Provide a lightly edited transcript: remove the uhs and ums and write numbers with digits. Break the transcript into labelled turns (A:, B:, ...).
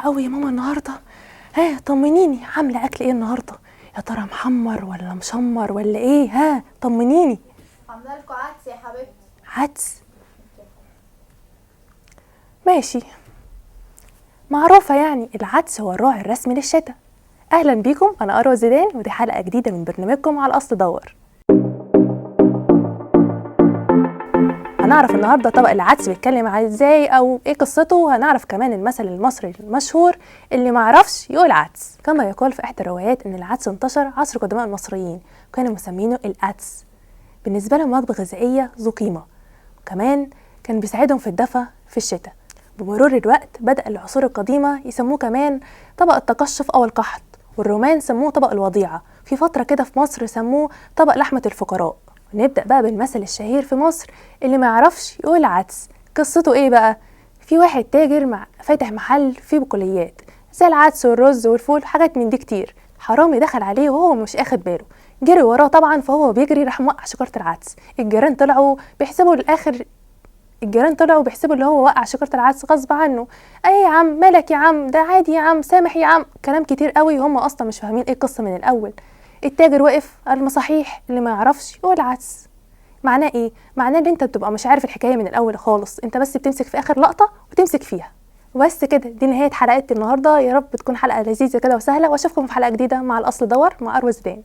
A: قوي يا ماما النهارده. ها طمنيني، عامله اكل ايه النهارده؟ يا ترى محمر ولا مشمر ولا ايه؟ ها طمنيني.
B: عامله لكم عدس يا حبيبتي.
A: عدس؟ ماشي، معروفه يعني العدس هو الراعي الرسمي للشتاء. اهلا بيكم، انا اروى زيدان ودي حلقه جديده من برنامجكم على الاصل دور. هنعرف النهارده طبق العدس بيتكلم عن ازاي او ايه قصته، وهنعرف كمان المثل المصري المشهور اللي معرفش يقول عدس. كما يقال في احدى الروايات ان العدس انتشر عصر قدماء المصريين وكانوا مسمينه القدس، بالنسبه لهم وجبه غذائيه ذو قيمه، وكمان كان بيساعدهم في الدفا في الشتاء. بمرور الوقت بدأ العصور القديمة يسموه كمان طبق التقشف أو القحط، والرومان سموه طبق الوضيعة، في فترة كده في مصر سموه طبق لحمة الفقراء. نبدأ بقى بالمثل الشهير في مصر اللي ما يعرفش يقول عدس. قصته ايه بقى؟ في واحد تاجر فاتح محل فيه بقوليات زي العدس والرز والفول، حاجات من دي كتير. حرامي دخل عليه وهو مش اخد باله، جري وراه طبعا، فهو بيجري راح موقع شجرة العدس. الجيران طلعوا بيحسبوا اللي هو وقع شجرة العدس غصب عنه. اي يا عم مالك يا عم، ده عادي يا عم، سامح يا عم، كلام كتير قوي هم اصلا مش فاهمين ايه القصة من الاول. التاجر وقف قال ما صحيح اللي ما يعرفش يقول عدس. معناه ايه؟ معناه ان انت بتبقى مش عارف الحكاية من الاول خالص، انت بس بتمسك في اخر لقطة وتمسك فيها. وبس كده، دي نهاية حلقتي النهاردة. يا رب تكون حلقة لذيذة كده وسهلة، واشوفكم في حلقة جديدة مع الاصل دور مع اروى زيدان.